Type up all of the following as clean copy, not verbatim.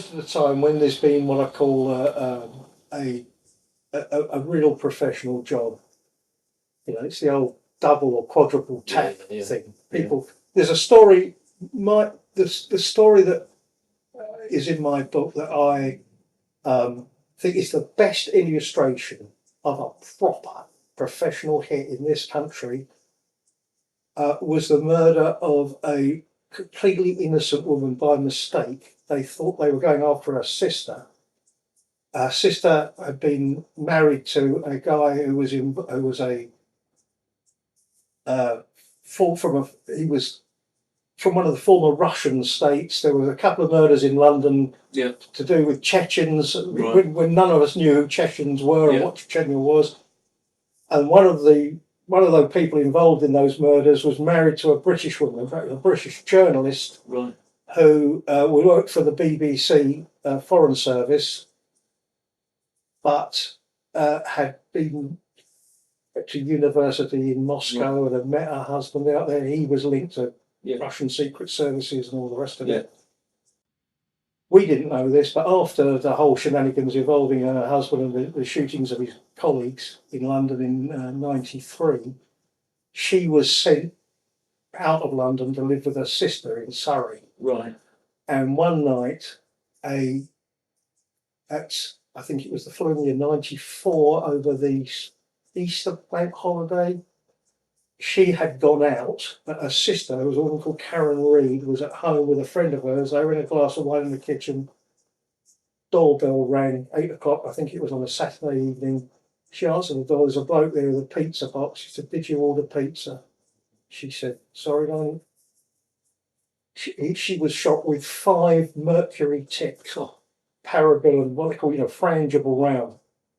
most of the time when there's been what I call a real professional job, it's the old double or quadruple tap thing. There's a story. The story that is in my book that I think is the best illustration of a proper professional hit in this country was the murder of a completely innocent woman by mistake. They thought they were going after her sister. Her sister had been married to a guy who was from one of the former Russian states. There was a couple of murders in London to do with Chechens, when none of us knew who Chechens were and what Chechnya was. And one of those people involved in those murders was married to a British woman, in fact, a British journalist who worked for the BBC Foreign Service, but had been to university in Moscow and had met her husband out there. He was linked to Russian secret services and all the rest of it. We didn't know this, but after the whole shenanigans involving her husband and the shootings of his colleagues in London in '93, she was sent out of London to live with her sister in Surrey. Right. And one night, I think it was the following year, '94, over the Easter bank holiday, she had gone out, but her sister, who was a woman called Karen Reid, was at home with a friend of hers. They were in a glass of wine in the kitchen. Doorbell rang, 8 o'clock, I think it was on a Saturday evening. She answered the door. There's a bloke there with a pizza box. She said, "Did you order pizza?" She said, "Sorry, darling." She was shot with 5 mercury tips, parabolum, what they call, frangible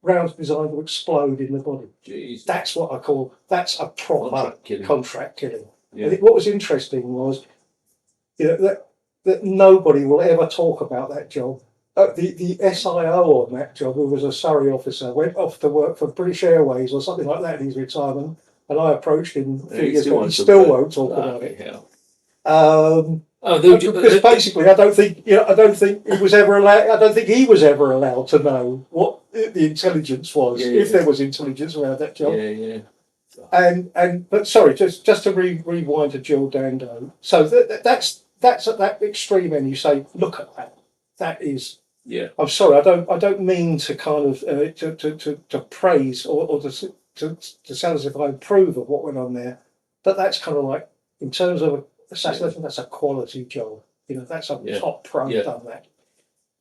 rounds designed to explode in the body. Jeez. That's what I call, that's a proper contract killing. Yeah. And what was interesting was, that nobody will ever talk about that job. The SIO on that job, who was a Surrey officer, went off to work for British Airways or something like that in his retirement, and I approached him a few years ago. He still won't talk about it. Because basically, I don't think he was ever allowed. I don't think he was ever allowed to know what the intelligence was, if there was intelligence around that job. But sorry, just to rewind to Jill Dando. So that's at that extreme end. You say, look at that. That is. Yeah. I'm sorry. I don't mean to kind of to praise or to sound as if I approve of what went on there, but that's kind of like, in terms of assassination, that's a quality job. That's a top pro done that.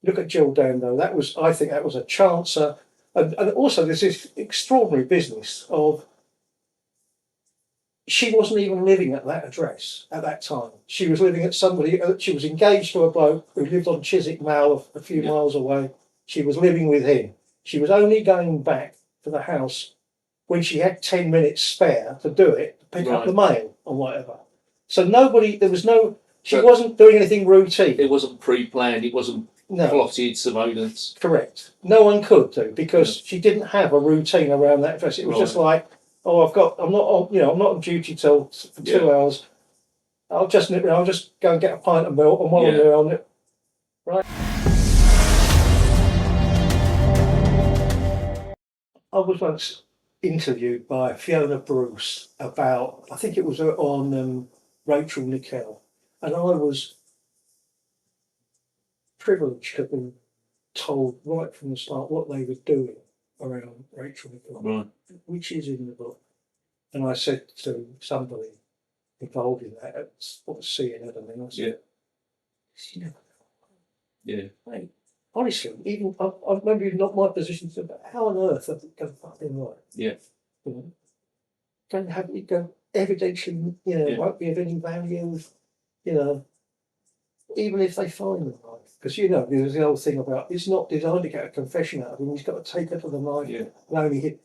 Look at Jill Dando. I think that was a chancer, and also there's this extraordinary business of. She wasn't even living at that address at that time. She was living at somebody. She was engaged to a bloke who lived on Chiswick Mall, a few miles away. She was living with him. She was only going back to the house when she had 10 minutes spare to do it, to pick up the mail or whatever. So she wasn't doing anything routine. It wasn't pre-planned. It wasn't plotted surveillance. Correct. No one could do, because she didn't have a routine around that address. It was just like, I'm not on duty for 2 hours. I'll just go and get a pint of milk, and while I'm there, on it. Right. I was once interviewed by Fiona Bruce about, I think it was on Rachel Nickell, and I was privileged to be told right from the start what they were doing around Rachel Nickell, which is in the book. And I said to somebody involved in that, what was CNN, I mean, I said, mate, honestly, even maybe not my position, but how on earth have it gone fucking right? Yeah. Don't have it go evidentially, won't be of any value, even if they find the knife. Because, there's the old thing about, it's not designed to get a confession out of him, he's got to take her to the knife and only hit.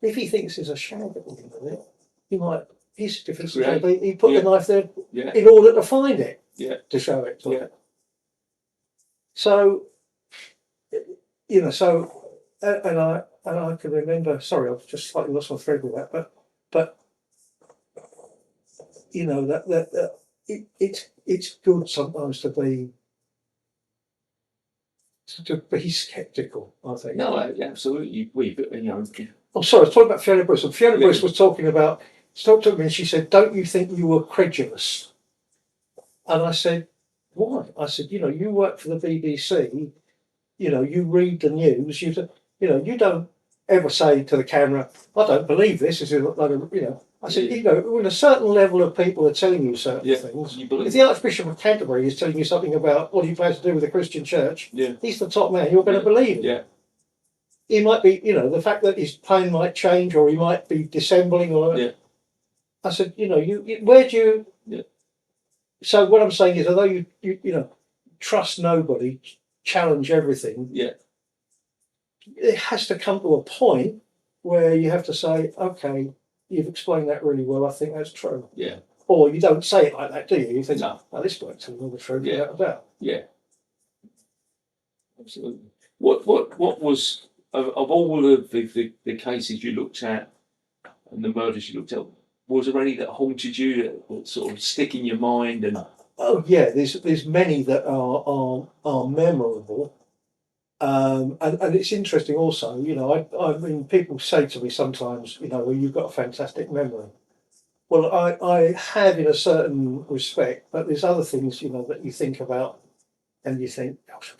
If he thinks there's a shag at the end of it, he might, his defense he put the knife there in order to find it, to show it to her. So, and I can remember, sorry, I've just slightly lost my thread with that, but it's good sometimes to be to be sceptical, I think. No, absolutely. I'm sorry, I was talking about Fiona Bruce, and Fiona Bruce was talking about, stopped at me and she said, "Don't you think you were credulous?" And I said, "Why?" I said, "You work for the BBC, you read the news, you don't ever say to the camera, 'I don't believe this,' this is like I said, when a certain level of people are telling you certain things, if the Archbishop of Canterbury is telling you something about what he plans to do with the Christian church, he's the top man, you're going to believe him. Yeah. He might be, the fact that his plane might change or he might be dissembling or. I said, where do you? Yeah. So what I'm saying is, although you trust nobody, challenge everything. Yeah. It has to come to a point where you have to say, okay, you've explained that really well. I think that's true. Yeah. Or you don't say it like that, do you? You think, no, this works all the truth without a doubt. Yeah. Absolutely. What was of all of the cases you looked at and the murders you looked at? Was there any that haunted you, that sort of stick in your mind? And oh yeah, there's many that are memorable. And it's interesting also, I mean, people say to me sometimes, well, you've got a fantastic memory. Well, I have in a certain respect, but there's other things, that you think about and you think, gosh,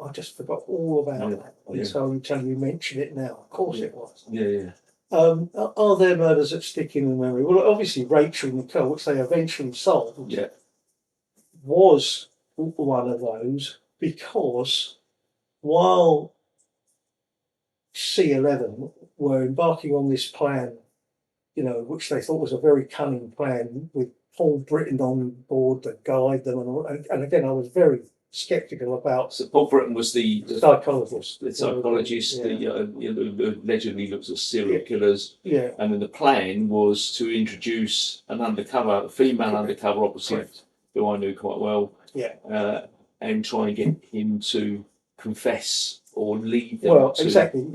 I just forgot all about that. And so until you mention it now, of course it was. Yeah. Are there murders that stick in the memory? Well, obviously Rachel and Nickell, which they eventually solved, was one of those, because while C11 were embarking on this plan, which they thought was a very cunning plan, with Paul Britton on board to guide them, and again, I was very sceptical about. So Paul Britton was the psychologist, who allegedly looks at serial killers. Yeah. And then the plan was to introduce an female undercover operative, who I knew quite well. Yeah. And try and get him to confess or lead them. Well, exactly.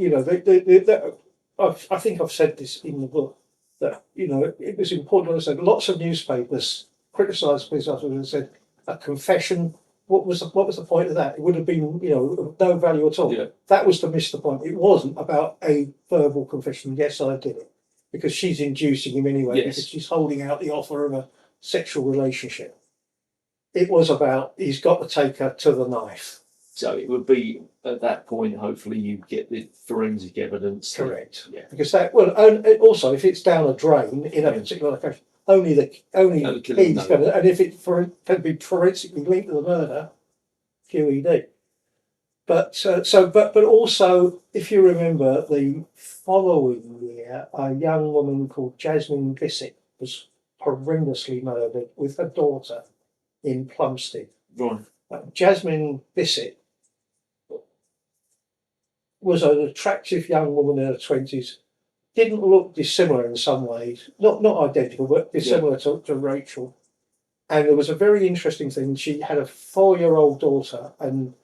I think I've said this in the book, that it was important to understand. Lots of newspapers criticised police officers and said a confession. What was the point of that? It would have been no value at all. Yeah. That was to miss the point. It wasn't about a verbal confession. Yes, I did it, because she's inducing him anyway. Yes. Because she's holding out the offer of a sexual relationship. It was about, he's got to take her to the knife. So it would be at that point, hopefully, you get the forensic evidence. Correct. Yeah. Because and also, if it's down a drain in a particular location, only he's going to, and if it can be forensically linked to the murder, QED. But also, if you remember, the following year, a young woman called Jasmine Bissett was horrendously murdered with her daughter in Plumstead. Right. Jasmine Bissett was an attractive young woman in her 20s. Didn't look dissimilar in some ways, not identical, but dissimilar to Rachel. And there was a very interesting thing. She had a 4-year-old daughter, and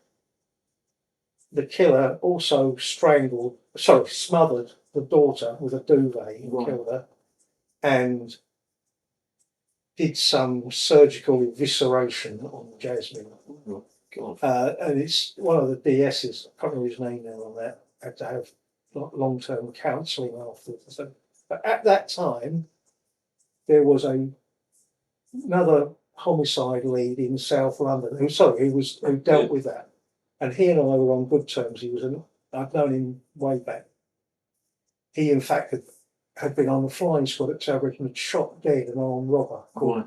the killer also smothered the daughter with a duvet and killed her, and did some surgical evisceration on Jasmine. Oh, God. And it's one of the DSs, I can't remember his name now on that, had to have long-term counselling afterwards. But at that time, there was another homicide lead in South London who dealt with that. And he and I were on good terms. I'd known him way back. He, in fact, had been on the flying squad at Tower and had shot dead an armed robber called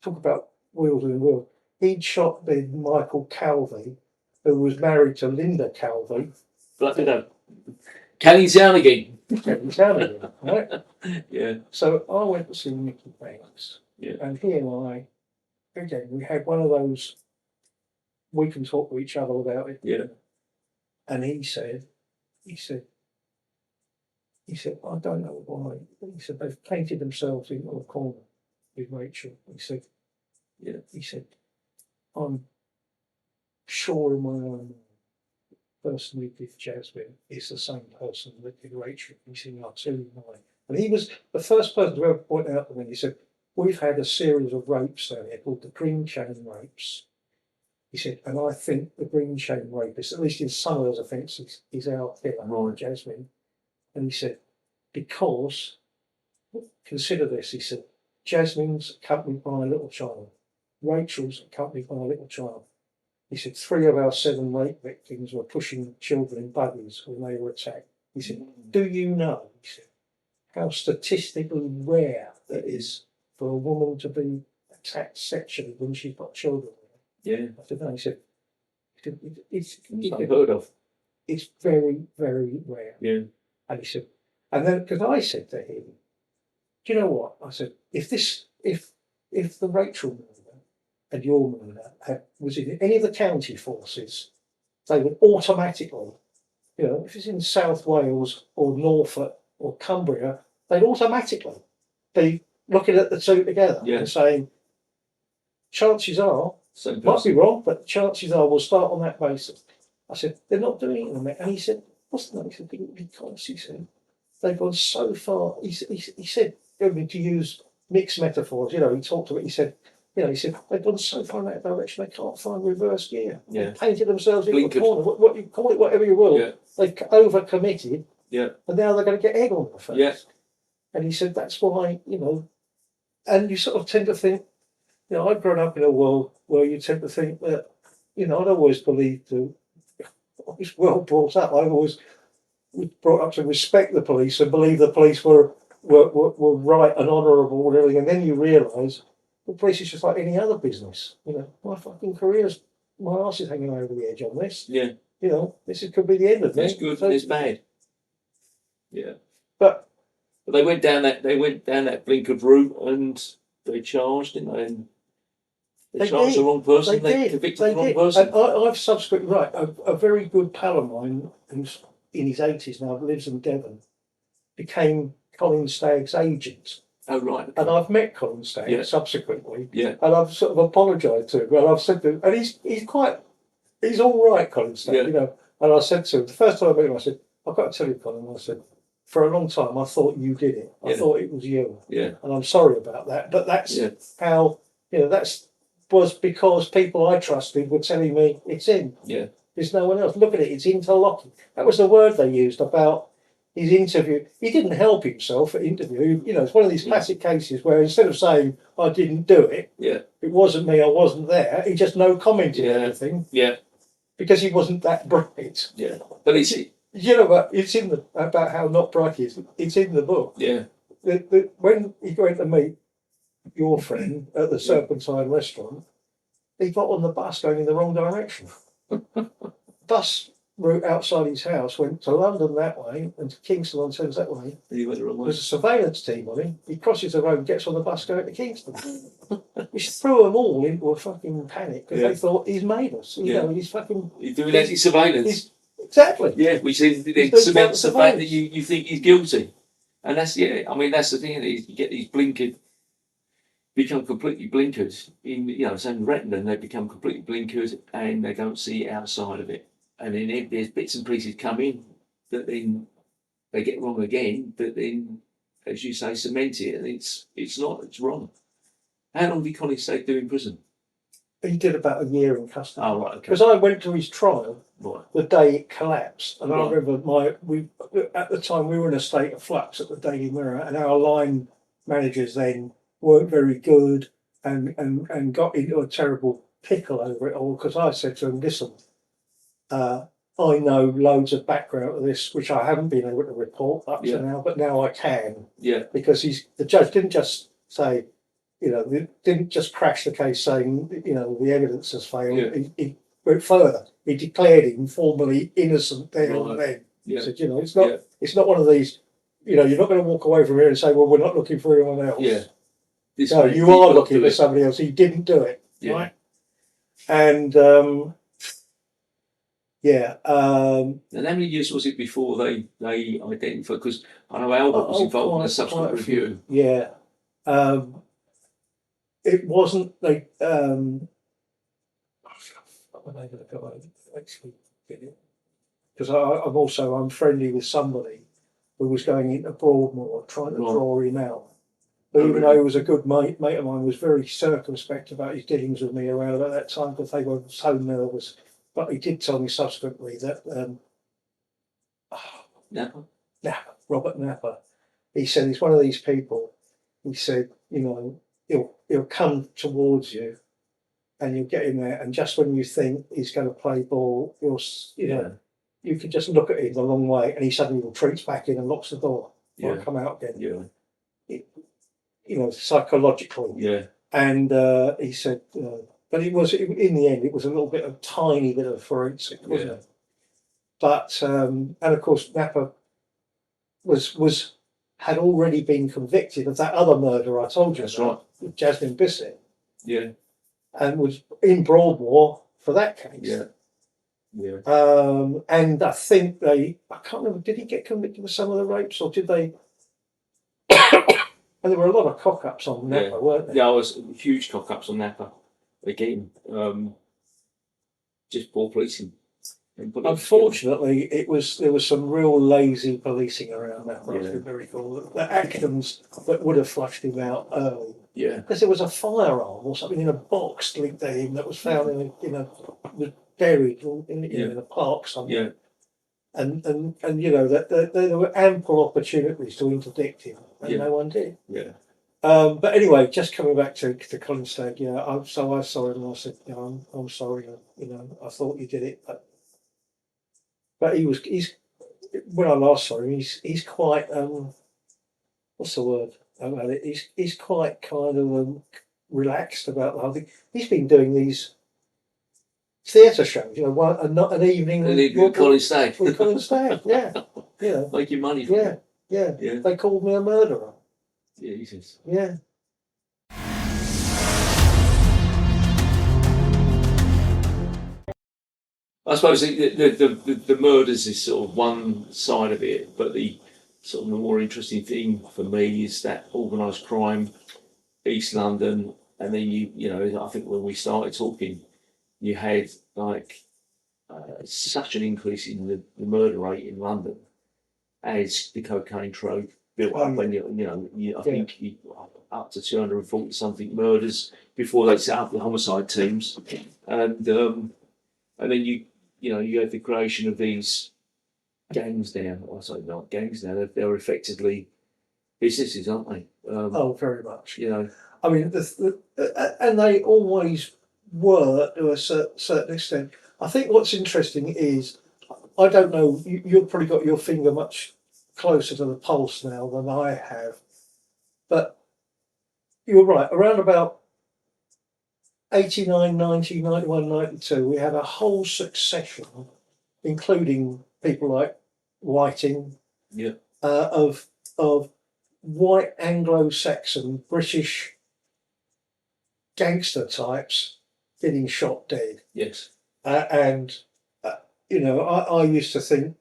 talk about wheels and wheels. He'd shot dead Michael Calvey, who was married to Linda Calvey. Kelly's down again. Right? Yeah. So I went to see Nicky Banks. Yeah. And he and I, again, we had one of those, we can talk to each other about it. Yeah. And he said, I don't know why. He said, they've painted themselves into a corner with Rachel. He said, I'm sure in my own mind, the person who did Jasmine is the same person that did Rachel. He said, I'll tell you why. And he was the first person to ever point out to me. He said, we've had a series of rapes down here called the Green Chain rapes. He said, and I think the green chain rapist, at least in some of those offences, is our killer, Right. Jasmine. And he said, because, consider this, he said, Jasmine's accompanied by a little child. Rachel's accompanied by a little child. He said, 3 of our 7 rape victims were pushing children in buggies when they were attacked. He said, do you know, he said, how statistically rare it is for a woman to be attacked sexually when she's got children? Yeah. I said, no, he said, it's unheard of. It's very, very rare. Yeah. And he said, and then, because I said to him, do you know what? I said, if the Rachel murder and your murder was in any of the county forces, they would automatically, if it's in South Wales or Norfolk or Cumbria, they'd automatically be looking at the two together and saying, chances are, might be wrong, but chances are we'll start on that basis. I said, they're not doing it on that. And he said, what's that? He said, because he said, they've gone so far. He said, to use mixed metaphors, he talked about, he said, they've gone so far in that direction they can't find reverse gear. Yeah. They've painted themselves in the corner. What you call it, whatever you will. Yeah. They've overcommitted. Yeah. And now they're going to get egg on their face. Yeah. And he said, that's why, and you sort of tend to think, I've grown up in a world where you tend to think that, I'd always believed I was well brought up. I've always was brought up to respect the police and believe the police were right and honourable and everything. And then you realise the police is just like any other business. My fucking career's, my arse is hanging over the edge on this. Yeah. Could be the end of me. It's good and it's bad. Yeah. But they went down that blinkered route and they charged, didn't they? And they charged the wrong person. They convicted the wrong person. And I've subsequently, a very good pal of mine who's in his 80s now, lives in Devon, became Colin Stagg's agent. Oh, right. Okay. And I've met Colin Stagg subsequently. Yeah. And I've sort of apologised to him. And I've said to him, and he's all right, Colin Stagg, And I said to him, the first time I met him, I said, I've got to tell you, Colin, I said, for a long time I thought you did it. I thought it was you. Yeah. And I'm sorry about that. But that's how, was because people I trusted were telling me it's him. Yeah. There's no one else. Look at it, it's interlocking. That was the word they used about his interview. He didn't help himself at interview. It's one of these classic cases where instead of saying, I didn't do it, it wasn't me, I wasn't there, he just no commented on anything. Yeah. Because he wasn't that bright. Yeah. But it's it's in about how not bright he is. It's in the book. Yeah. When he went to meet your friend at the Serpentine restaurant, he got on the bus going in the wrong direction. Bus route outside his house went to London that way and to Kingston on Thames that way. He went the wrong way. There's a surveillance team on him. He crosses the road and gets on the bus going to Kingston. Which threw them all into a fucking panic because they thought he's made us. He's fucking. He's doing anti-surveillance. Exactly. Yeah, which is cements the fact that you think he's guilty. And that's that's the thing. You get these become completely blinkered in same retina. They become completely blinkered and they don't see outside of it. And then if there's bits and pieces come in that then they get wrong again, but then, as you say, cement it, and it's wrong. How long did Colin Stagg do in prison? He did about a year in custody. Oh, right, okay. Because I went to his trial the day it collapsed, and I remember at the time we were in a state of flux at the Daily Mirror, and our line managers then weren't very good, and got into a terrible pickle over it all because I said to him, listen. I know loads of background to this, which I haven't been able to report up to now, but now I can. Yeah. Because the judge didn't just say, didn't just crash the case saying, the evidence has failed. Yeah. He went further. He declared him formally innocent there and then. Yeah. He said, it's not one of these, you're not going to walk away from here and say, well, we're not looking for anyone else. Yeah. No, you are looking for somebody else. He didn't do it. Yeah. Right? And and how many years was it before they identified? Because I know Albert was involved in a subsequent review. Yeah, it wasn't like because I'm friendly with somebody who was going into Broadmoor trying to draw him out, But even though he was a good mate of mine, was very circumspect about his dealings with me around at that time because they were so nervous. But he did tell me subsequently that Napa? Napa, Robert Napa, he said he's one of these people. He said, you know, he'll come towards you, and you'll get in there, and just when you think he's going to play ball, you know, you can just look at him a long way, and he suddenly retreats back in and locks the door. Yeah. Come out again. Yeah. You know, psychologically. Yeah. And he said, but in the end, it was a tiny bit of forensic, wasn't it? But and of course, Napa had already been convicted of that other murder I told you about, right, Jasmine Bissett. Yeah. And was in Broadmoor for that case. Yeah. Yeah. And I think I can't remember, did he get convicted of some of the rapes, or did they? And there were a lot of cock-ups on Napa, weren't there? Yeah, there was huge cock-ups on Napa. Again, just poor policing. Unfortunately, there was some real lazy policing around Napa. I can recall the actions that would have flushed him out early. Yeah. Because there was a firearm or something in a box linked to him that was found was buried in a park somewhere. Yeah. And you know that there were ample opportunities to interdict him, and no one did. Yeah. But anyway, just coming back to Colin Stagg, I saw him and I said, I'm sorry, I thought you did it, but he's when I last saw him, he's quite what's the word about it? He's quite kind of relaxed about the whole thing. He's been doing these theatre shows, not an evening. With Colin Stagg. With Colin Stagg, yeah. Making money from it. Yeah. They called me a murderer. Jesus. Yeah. I suppose the murders is sort of one side of it, but the sort of the more interesting thing for me is that organised crime, East London, and then I think when we started talking, you had like such an increase in the murder rate in London as the cocaine trade built up, and I think up to 240 something murders before they set up the homicide teams, and then you had the creation of these gangs now. I say not gangs now; they're effectively businesses, aren't they? Very much. I mean, and they always were to a certain extent. I think what's interesting is, I don't know, you've probably got your finger much closer to the pulse now than I have, but you're right, around about 89, 90, 91, 92, we had a whole succession, including people like Whiting, of white Anglo-Saxon British gangster types getting shot dead. Yes. I used to think,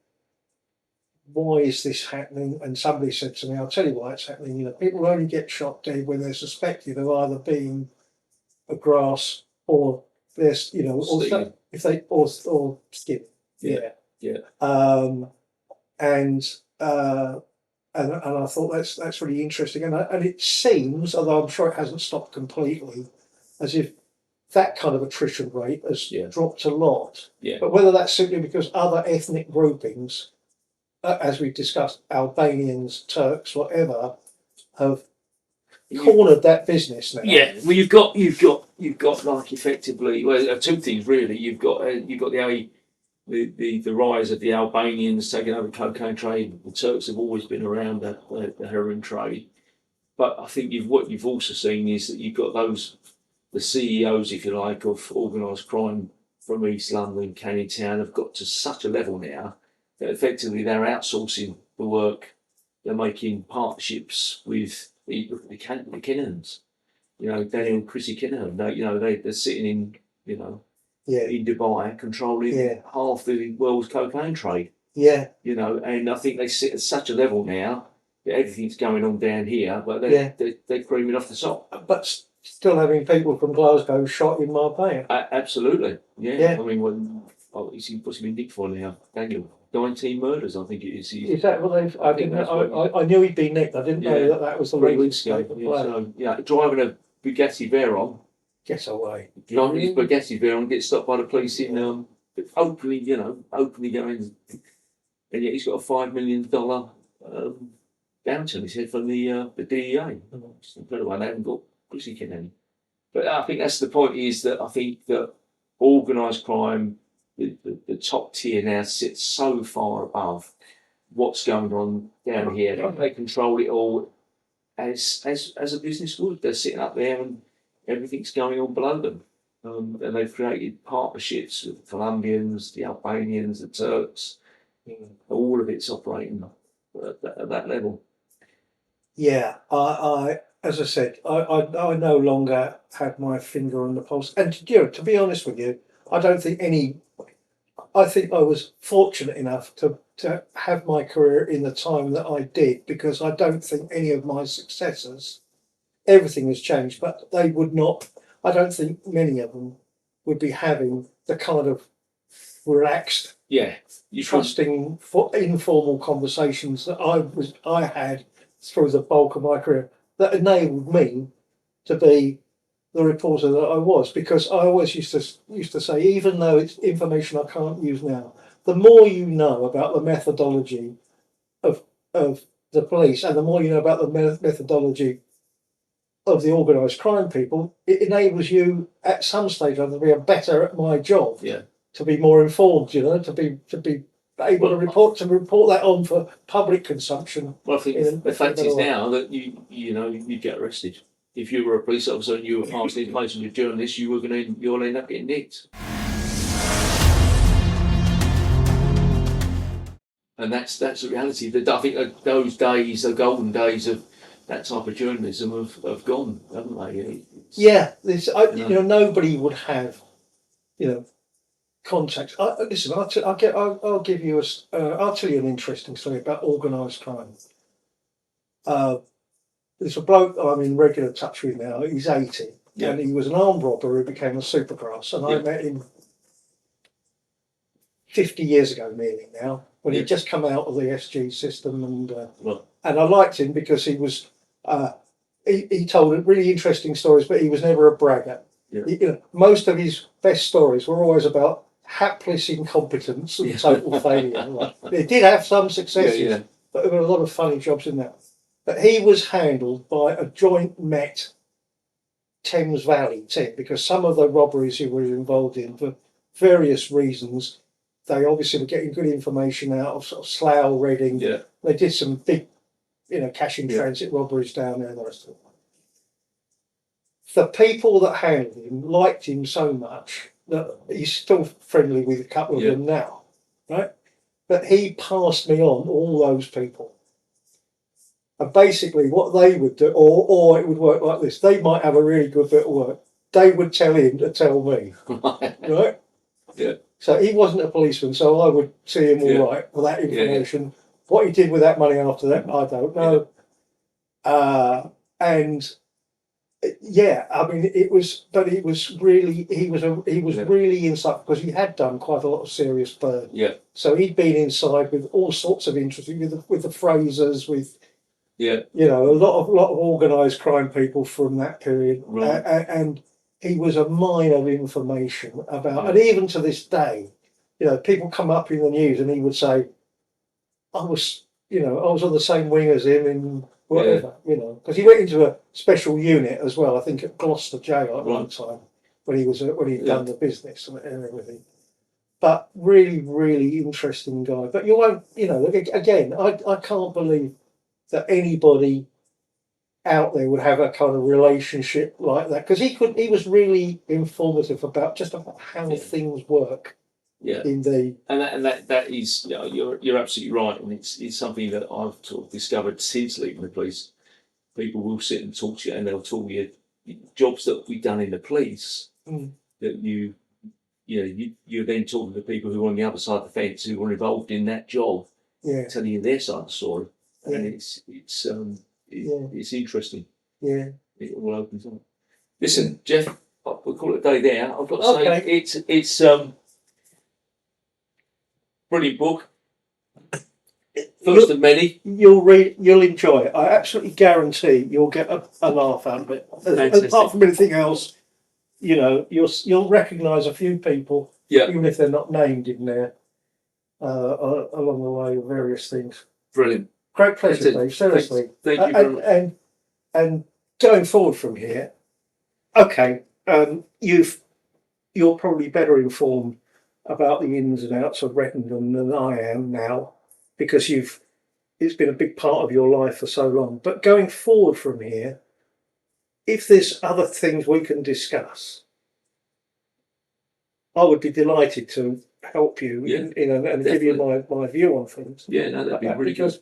why is this happening? And somebody said to me, I'll tell you why it's happening. People only get shot dead when they're suspected of either being a grass or there's, or skin. Yeah. And I thought that's really interesting. And it seems, although I'm sure it hasn't stopped completely, as if that kind of attrition rate has dropped a lot. Yeah. But whether that's simply because other ethnic groupings, as we've discussed, Albanians, Turks, whatever, have cornered that business now. Yeah. Well, you've got like effectively two things really. You've got the rise of the Albanians taking over the cocaine trade. The Turks have always been around the heroin trade, but I think what you've also seen is that you've got the CEOs, if you like, of organised crime from East London, Canning Town, have got to such a level now that effectively they're outsourcing the work. They're making partnerships with the Kinnahans. Daniel and Chrissy Kinahan. They're sitting in in Dubai, controlling half the world's cocaine trade. Yeah. And I think they sit at such a level now that everything's going on down here, but they're creaming off the top. But still having people from Glasgow shot in Marbella. Absolutely. Yeah. I mean, what's he been nicked for now? Daniel. 19 murders, I think it is. Is that what they've? I didn't know. I knew he'd been nicked. I didn't know that was the 3 latest weeks ago. state of Yeah, play. so, driving a Bugatti Veyron. Get away. Driving his Bugatti Veyron, gets stopped by the police in openly going, and yet he's got a $5 million bounty on his head from the DEA. It's incredible. They haven't got pussycat any. But I think that's the point. Is that I think that organised crime, the top tier now, sits so far above what's going on down here. They control it all as a business would. They're sitting up there and everything's going on below them. And they've created partnerships with the Colombians, the Albanians, the Turks. All of it's operating at that level. Yeah, I as I said, I no longer have my finger on the pulse. And to be honest with you, I don't think I think I was fortunate enough to have my career in the time that I did, because I don't think any of my successors, everything has changed, but they would not. I don't think many of them would be having the kind of relaxed, trusting, informal conversations that I had through the bulk of my career that enabled me to be the reporter that I was. Because I always used to say, even though it's information I can't use now, the more you know about the methodology of the police, and the more you know about the methodology of the organised crime people, it enables you at some stage to be better at my job. Yeah. To be more informed, to be able to report that on for public consumption. Well, I think the fact is now that you get arrested. If you were a police officer and you were passing information to a journalist, you'll end up getting nicked. And that's the reality. I think those days, the golden days of that type of journalism have gone, haven't they? Nobody would have, contacts. Listen, I'll give you I'll tell you an interesting story about organised crime. There's a bloke I'm in regular touch with now. He's 80, and he was an armed robber who became a supergrass. And I met him 50 years ago, nearly now, when he'd just come out of the SG system, and I liked him because he was. He told really interesting stories, but he was never a bragger. Yeah. Most of his best stories were always about hapless incompetence and total failure. He did have some successes, but there were a lot of funny jobs in that. But he was handled by a joint Met Thames Valley team, because some of the robberies he was involved in, for various reasons, they obviously were getting good information out of sort of Slough, Reading. Yeah. They did some big, cash in transit robberies down there and the rest of it. The people that handled him liked him so much that he's still friendly with a couple of them now, right? But he passed me on all those people. And basically what they would do, or it would work like this, they might have a really good bit of work. They would tell him to tell me, right? Yeah. So he wasn't a policeman, so I would see him all right for that information. Yeah. What he did with that money after that, I don't know. I mean, he was really inside, because he had done quite a lot of serious burn. Yeah. So he'd been inside with all sorts of interest, with the Frasers, with a lot of organised crime people from that period, right. And he was a mine of information about, and even to this day, people come up in the news and he would say, I was on the same wing as him in whatever, because he went into a special unit as well, I think at Gloucester Jail at one time, when he'd done the business and everything. But really, really interesting guy. But you won't, again, I can't believe that anybody out there would have a kind of relationship like that, because he was really informative about how things work. Yeah, and that is, you're absolutely right, and it's something that I've sort of discovered since leaving the police. People will sit and talk to you, and they'll tell you jobs that we've done in the police that you're then talking to people who are on the other side of the fence, who were involved in that job, telling you their side of the story, and it's interesting. Yeah, it all opens up. Listen, Jeff, we'll call it a day there. I've got to say, it's brilliant book. First of many. You'll enjoy it. I absolutely guarantee you'll get a laugh out of it. Apart from anything else, you know, you'll recognise a few people, even if they're not named in there, along the way of various things. Brilliant. Great pleasure, Dave. Seriously. Thank you very much. And going forward from here, okay, you're probably better informed about the ins and outs of Rettendon than I am now, because it's been a big part of your life for so long. But going forward from here, if there's other things we can discuss, I would be delighted to help you and give you my view on things. Yeah, no, that'd be really good.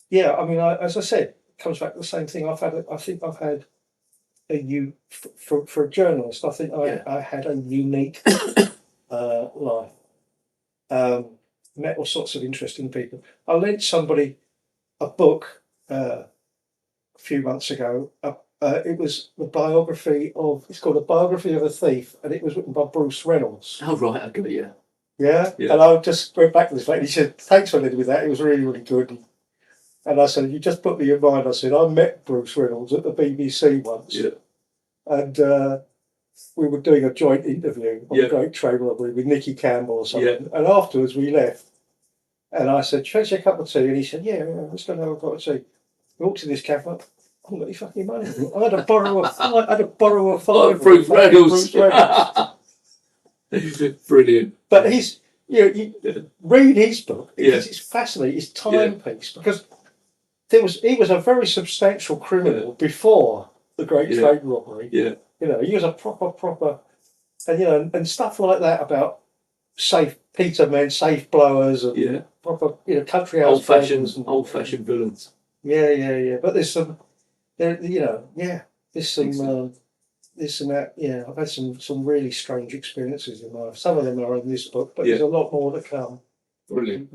Yeah, I mean, as I said, it comes back to the same thing. I think I've had for a journalist. I think I had a unique life. Met all sorts of interesting people. I lent somebody a book a few months ago. It was the biography of. It's called A Biography of a Thief, and it was written by Bruce Reynolds. Oh right, I got it. Yeah, and I just went back to this. And he said, "Thanks for lending me that. It was really, really good." And I said, "You just put me in mind." I said, "I met Bruce Reynolds at the BBC once, and we were doing a joint interview on the Great Train Robbery with Nicky Campbell or something. And afterwards we left, and I said, "Fancy a cup of tea?" And he said, "Yeah, let's go and have a cup of tea." We walked to this cafe. I haven't got any fucking money. I had to borrow a phone. Bruce Reynolds. Brilliant. But you read his book. It's fascinating. It's timepiece because he was a very substantial criminal before the Great Train Robbery. Yeah. You know, he was a proper, and and stuff like that about safe Petermen, safe blowers, and proper, country house old fashioned villains. Yeah. But there's some, there's some that. I've had some really strange experiences in life. Some of them are in this book, but there's a lot more to come. Brilliant.